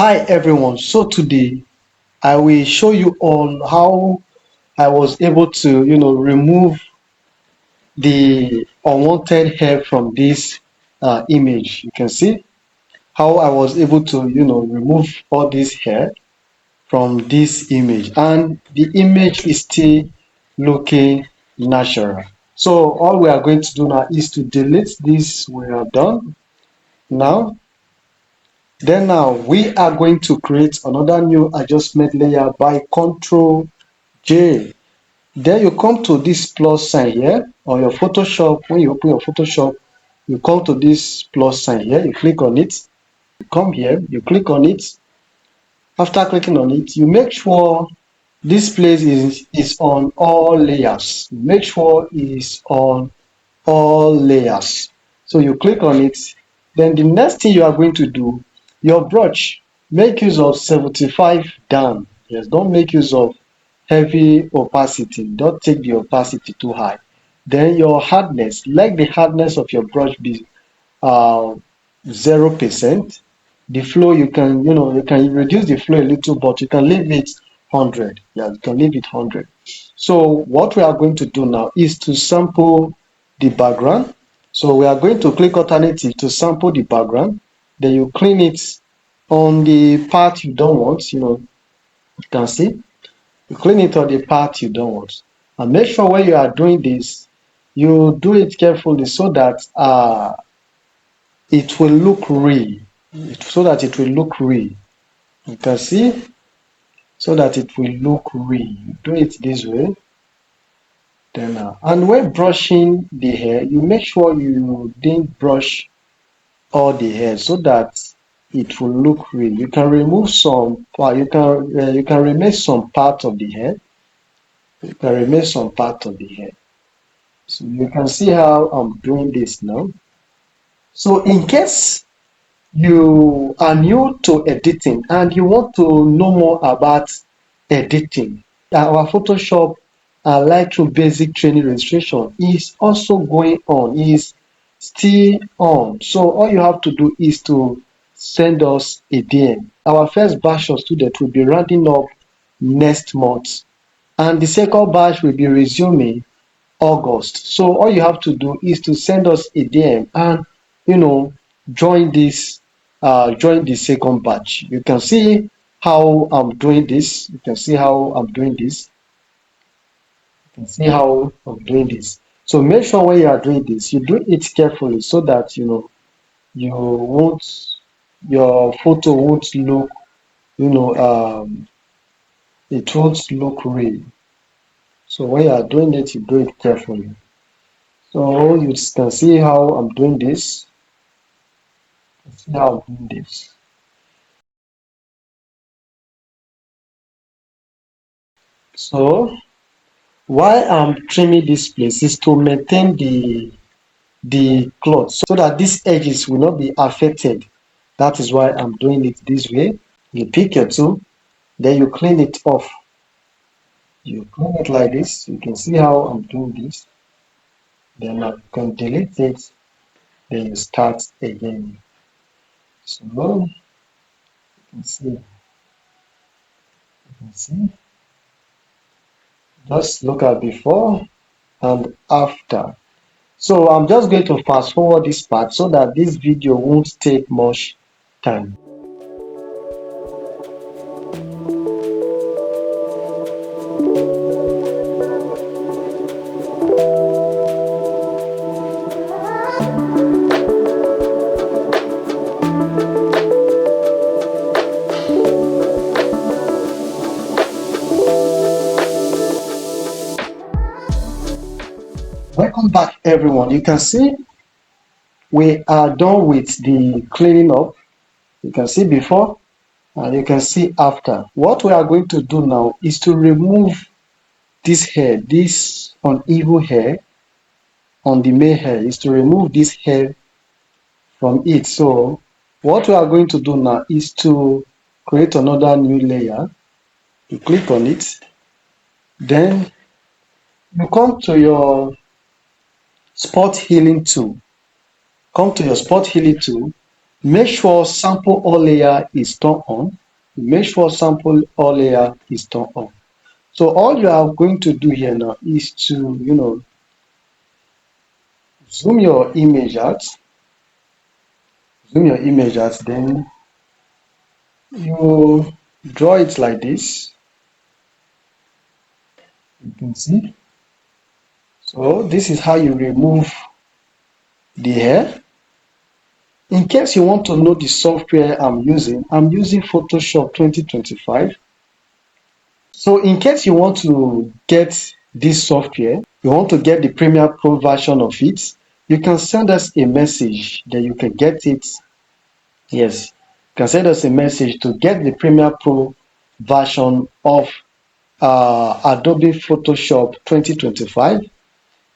Hi everyone, so today I will show you on how I was able to remove the unwanted hair from this image. You can see how I was able to remove all this hair from this image, and the image is still looking natural. So all we are going to do now is to delete this. We are done now. Then now we are going to create another new adjustment layer by Ctrl J. Then you come to this plus sign here on your Photoshop. When you open your Photoshop, you come to this plus sign here, you click on it, you come here, you click on it. After clicking on it, you make sure this place is on all layers. Make sure it's on all layers. So you click on it. Then the next thing you are going to do, your brush, make use of 75 down. Yes, don't make use of heavy opacity. Don't take the opacity too high. Then your hardness, let the hardness of your brush be 0%. The flow, you can reduce the flow a little, but you can leave it 100. Yeah, you can leave it 100. So what we are going to do now is to sample the background. So we are going to click alternative to sample the background. Then you clean it on the part you don't want. You can see you clean it on the part you don't want, and make sure when you are doing this, you do it carefully so that it will look real. You can see, so that it will look real. Do it this way. Then and when brushing the hair, you make sure you didn't brush all the hair so that it will look real. You can remove some part. You can remove some part of the hair. You can remove some part of the hair. So you can see how I'm doing this now. So in case you are new to editing and you want to know more about editing, our Photoshop Lightroom basic training registration is also going on, is still on. So all you have to do is to send us a DM. Our first batch of students will be rounding up next month, and the second batch will be resuming August. So all you have to do is to send us a DM and join join the second batch. You can see how I'm doing this. You can see how I'm doing this. You can see how I'm doing this. So make sure when you are doing this, you do it carefully so that you won't your photo won't look it won't look real. So when you are doing it, you do it carefully. So you can see how I'm doing this. See how I'm doing this. So why I'm trimming this place is to maintain the cloth so that these edges will not be affected. That is why I'm doing it this way. You pick your tool, then you clean it off. You clean it like this. You can see how I'm doing this. Then I can delete it. Then you start again. So you can see, you can see. Just look at before and after. So I'm just going to fast forward this part so that this video won't take much time. Welcome back everyone. You can see we are done with the cleaning up. You can see before and you can see after. What we are going to do now is to remove this hair, this uneven hair on the male hair, is to remove this hair from it. So what we are going to do now is to create another new layer. You click on it, then you come to your spot healing tool. Come to your spot healing tool, Make sure sample all layer is turned on. Make sure sample all layer is turned on. So all you are going to do here now is to, zoom your image out. Zoom your image out, then you draw it like this. You can see. So this is how you remove the hair. In case you want to know the software I'm using Photoshop 2025. So in case you want to get this software, you want to get the Premiere Pro version of it, you can send us a message that you can get it. Yes, you can send us a message to get the Premiere Pro version of Adobe Photoshop 2025.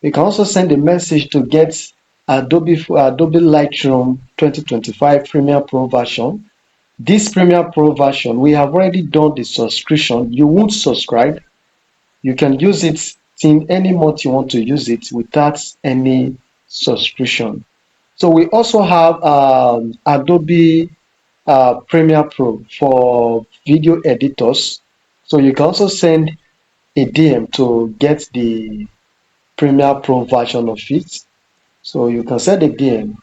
You can also send a message to get Adobe Lightroom 2025 Premiere Pro version. This Premiere Pro version, we have already done the subscription. You won't subscribe. You can use it in any month you want to use it without any subscription. So we also have Adobe Premiere Pro for video editors. So you can also send a DM to get the Premiere Pro version of it. So you can send a DM.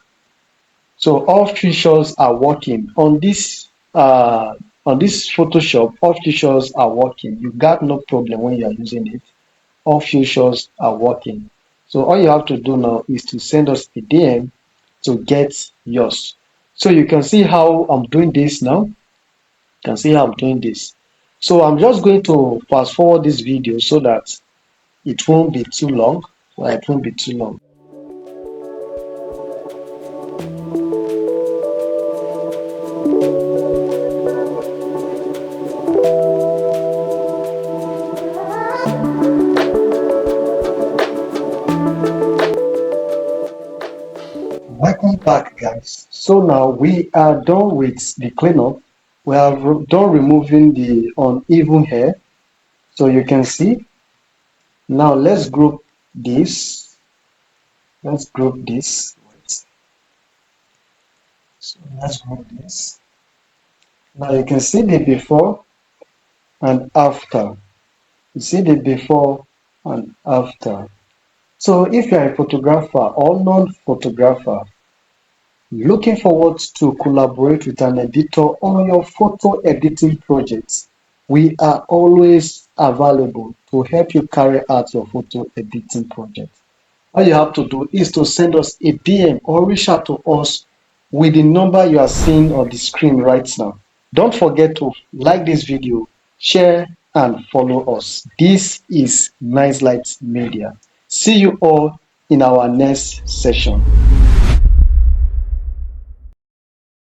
So all features are working on this Photoshop. All features are working. You got no problem when you are using it. All features are working. So all you have to do now is to send us a DM to get yours. So you can see how I'm doing this now. You can see how I'm doing this. So I'm just going to fast forward this video so that it won't be too long. It won't be too long. Welcome back, guys. So now we are done with the cleanup. We have done removing the uneven hair. So you can see. Now let's group this. Let's group this. So let's group this. Now you can see the before and after. You see the before and after. So if you are a photographer or non-photographer looking forward to collaborate with an editor on your photo editing projects, we are always available to help you carry out your photo editing project. All you have to do is to send us a DM or reach out to us with the number you are seeing on the screen right now. Don't forget to like this video, share and follow us. This is Nice Light Media. See you all in our next session.